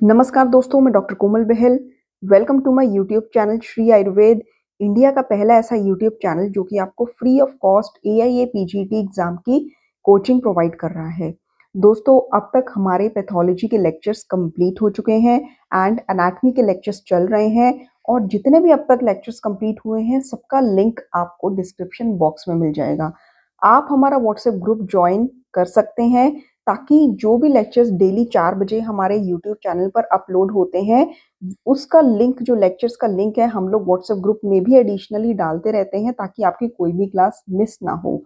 नमस्कार दोस्तों, मैं doctor Komal Bahal. Welcome to my YouTube channel Shri Ayurveda. India का पहला ऐसा यूट्यूब चैनल जो कि आपको free of cost AIA PGET exam की कोचिंग प्रोवाइड कर रहा है। दोस्तों, अब तक हमारे पैथोलॉजी के लेक्चर्स कंप्लीट हो चुके हैं एंड एनाटॉमी के लेक्चर्स चल रहे हैं और जितने भी अब तक लेक्चर्स कंप्लीट हुए हैं सबका लिंक आपको डिस्क्रिप्शन बॉक्स में मिल जाएगा। आप हमारा व्हाट्सएप ग्रुप ज्वाइन कर सकते हैं ताकि जो भी लेक्चर्स डेली 4 बजे हमारे यूट्यूब चैनल पर अपलोड होते हैं, उसका लिंक, जो लेक्चर्स का लिंक है, हम लोग व्हाट्सएप ग्रुप में भी एडिशनली डालते रहते हैं ताकि आपकी कोई भी क्लास मिस ना हो।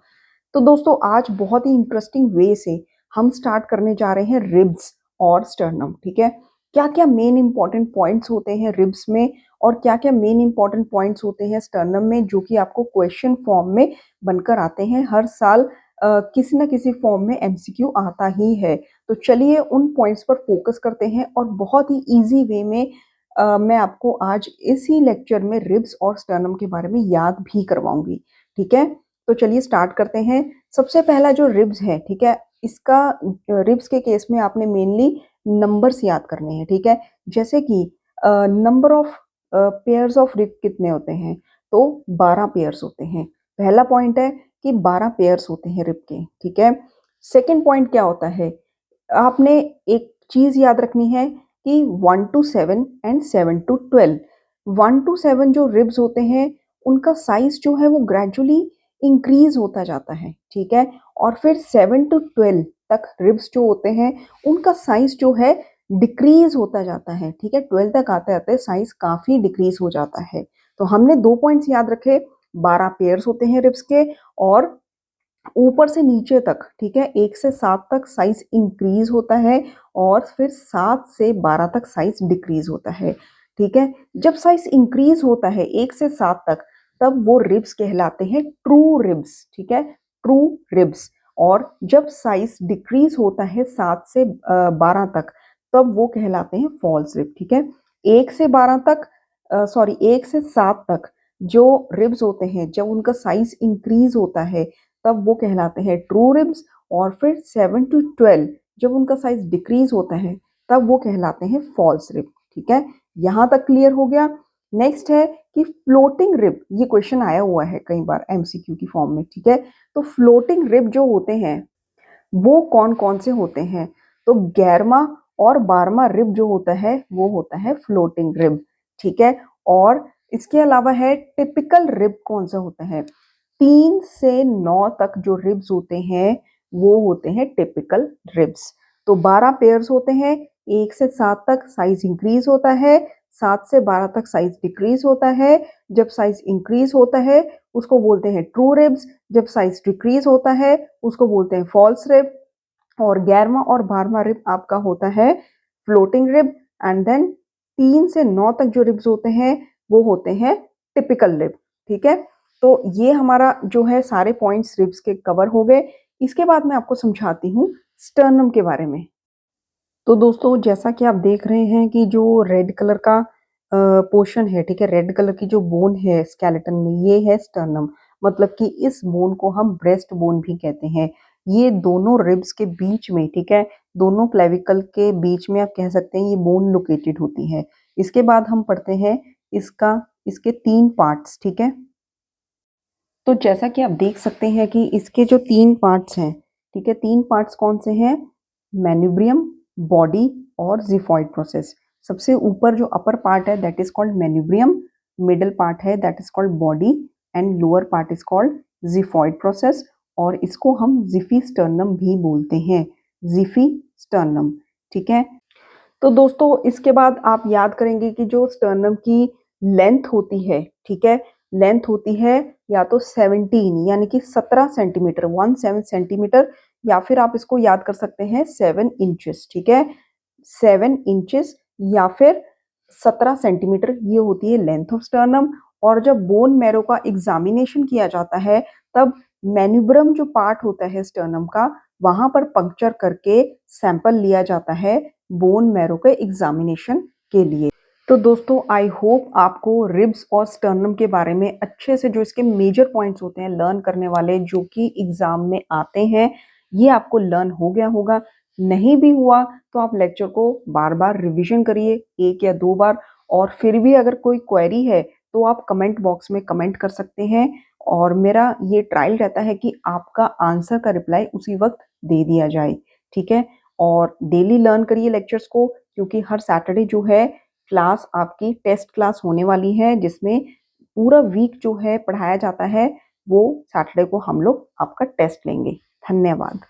तो दोस्तों, आज बहुत ही इंटरेस्टिंग वे से हम स्टार्ट करने जा रहे हैं रिब्स और स्टर्नम। ठीक है, क्या क्या मेन इंपॉर्टेंट पॉइंट्स होते हैं रिब्स में और क्या क्या मेन इंपॉर्टेंट पॉइंट्स होते हैं स्टर्नम में, जो कि आपको क्वेश्चन फॉर्म में बनकर आते हैं हर साल। किसी ना किसी फॉर्म में एमसीक्यू आता ही है। तो चलिए उन पॉइंट्स पर फोकस करते हैं और बहुत ही इजी वे में मैं आपको आज इसी लेक्चर में रिब्स और स्टर्नम के बारे में याद भी करवाऊंगी। ठीक है, तो चलिए स्टार्ट करते हैं। सबसे पहला जो रिब्स है, ठीक है, इसका रिब्स के केस में आपने मेनली नंबर्स याद करने हैं। ठीक है, जैसे कि number of pairs of rib कितने होते हैं, तो 12 पेयर्स होते हैं। पहला पॉइंट है कि 12 पेयर्स होते हैं रिब के। ठीक है, सेकंड पॉइंट क्या होता है, आपने एक चीज याद रखनी है कि 1 to 7 एंड 7 to 12, 1 to 7 जो रिब्स होते हैं उनका साइज जो है वो ग्रेजुअली इंक्रीज होता जाता है। ठीक है, और फिर 7 to 12 तक रिब्स जो होते हैं उनका साइज जो है डिक्रीज होता जाता है। ठीक है, 12 तक आते आते साइज काफी डिक्रीज हो जाता है। तो हमने दो पॉइंट्स याद रखे, 12 पेयर्स होते हैं रिब्स के और ऊपर से नीचे तक, ठीक है, 1 से 7 तक साइज इंक्रीज होता है और फिर 7 से 12 तक साइज डिक्रीज होता है। ठीक है, जब साइज इंक्रीज होता है 1 से 7 तक, तब वो रिब्स कहलाते हैं ट्रू रिब्स। ठीक है, ट्रू रिब्स। और जब साइज डिक्रीज होता है 7 से 12 तक, तब वो कहलाते हैं फॉल्स रिब। ठीक है, 1 से 12 तक, 1 से 7 तक जो रिब्स होते हैं, जब उनका साइज इंक्रीज होता है तब वो कहलाते हैं ट्रू रिब्स। और फिर 7 to 12 जब उनका साइज डिक्रीज होता है तब वो कहलाते हैं फॉल्स रिब। ठीक है, यहां तक क्लियर हो गया। नेक्स्ट है कि फ्लोटिंग रिब, ये क्वेश्चन आया हुआ है कई बार एमसीक्यू की फॉर्म में। ठीक है, तो फ्लोटिंग रिब जो होते हैं वो कौन कौन से होते हैं, तो 11वां और 12वां रिब जो होता है वो होता है फ्लोटिंग रिब। ठीक है, और इसके अलावा है टिपिकल रिब कौन सा होता है, 3 से 9 तक जो रिब्स होते हैं वो होते हैं टिपिकल रिब्स। तो 12 पेयर्स होते हैं, 1 से 7 तक साइज इंक्रीज होता है, 7 से 12 तक साइज डिक्रीज होता है। जब साइज इंक्रीज होता है उसको बोलते हैं ट्रू रिब्स, जब साइज डिक्रीज होता है उसको बोलते हैं फॉल्स रिब। और 11वां और 12वां रिब आपका होता है फ्लोटिंग रिब। एंड देन 3 से 9 तक जो रिब्स होते हैं वो होते हैं टिपिकल रिब। ठीक है, तो ये हमारा जो है सारे पॉइंट्स रिब्स के कवर हो गए। इसके बाद मैं आपको समझाती हूँ स्टर्नम के बारे में। तो दोस्तों, जैसा कि आप देख रहे हैं कि जो रेड कलर का पोर्शन है, ठीक है, रेड कलर की जो बोन है स्केलेटन में, ये है स्टर्नम। मतलब कि इस बोन को हम ब्रेस्ट बोन भी कहते हैं। ये दोनों रिब्स के बीच में, ठीक है, दोनों क्लेविकल के बीच में आप कह सकते हैं ये बोन लोकेटेड होती है। इसके बाद हम पढ़ते हैं इसके 3 पार्ट्स। ठीक है, तो जैसा कि आप देख सकते हैं कि इसके जो 3 पार्ट्स हैं, ठीक है, 3 पार्ट्स कौन से हैं, मेन्यूब्रियम, बॉडी और जिफॉइड प्रोसेस। सबसे ऊपर जो अपर पार्ट है that is called manubrium, middle part है that is called body and lower part is called xiphoid process. और इसको हम जिफी स्टर्नम भी बोलते हैं, जिफी स्टर्नम। ठीक है, तो दोस्तों इसके बाद आप याद करेंगे कि जो स्टर्नम की लेंथ होती है, ठीक है, लेंथ होती है या तो 17 यानी कि 17 सेंटीमीटर, 17 सेंटीमीटर, या फिर आप इसको याद कर सकते हैं 7 इंचेस। ठीक है, 7 इंचेस या फिर 17 सेंटीमीटर, ये होती है लेंथ ऑफ स्टर्नम। और जब बोन मैरो का एग्जामिनेशन किया जाता है तब मैन्यूब्रम जो पार्ट होता है स्टर्नम का, वहां पर पंक्चर करके सैंपल लिया जाता है बोन मैरो के एग्जामिनेशन के लिए। तो दोस्तों, आई होप आपको रिब्स और स्टर्नम के बारे में अच्छे से, जो इसके मेजर पॉइंट्स होते हैं लर्न करने वाले, जो कि एग्जाम में आते हैं, ये आपको लर्न हो गया होगा। नहीं भी हुआ तो आप लेक्चर को बार-बार रिवीजन करिए 1 या 2 बार और फिर भी अगर कोई क्वेरी है तो आप कमेंट बॉक्स में कमेंट कर सकते हैं और मेरा ये ट्रायल रहता है कि आपका आंसर का रिप्लाई उसी वक़्त दे दिया जाए, ठीक है? और डेली लर्न करिए लेक्चर्स को क्योंकि हर सैटरडे जो है क्लास आपकी टेस्ट क्लास होने वाली है जिसमें पूरा वीक जो है पढ़ाया जाता है, वो सैटरडे को हम लोग आपका टेस्ट लेंगे। धन्यवाद।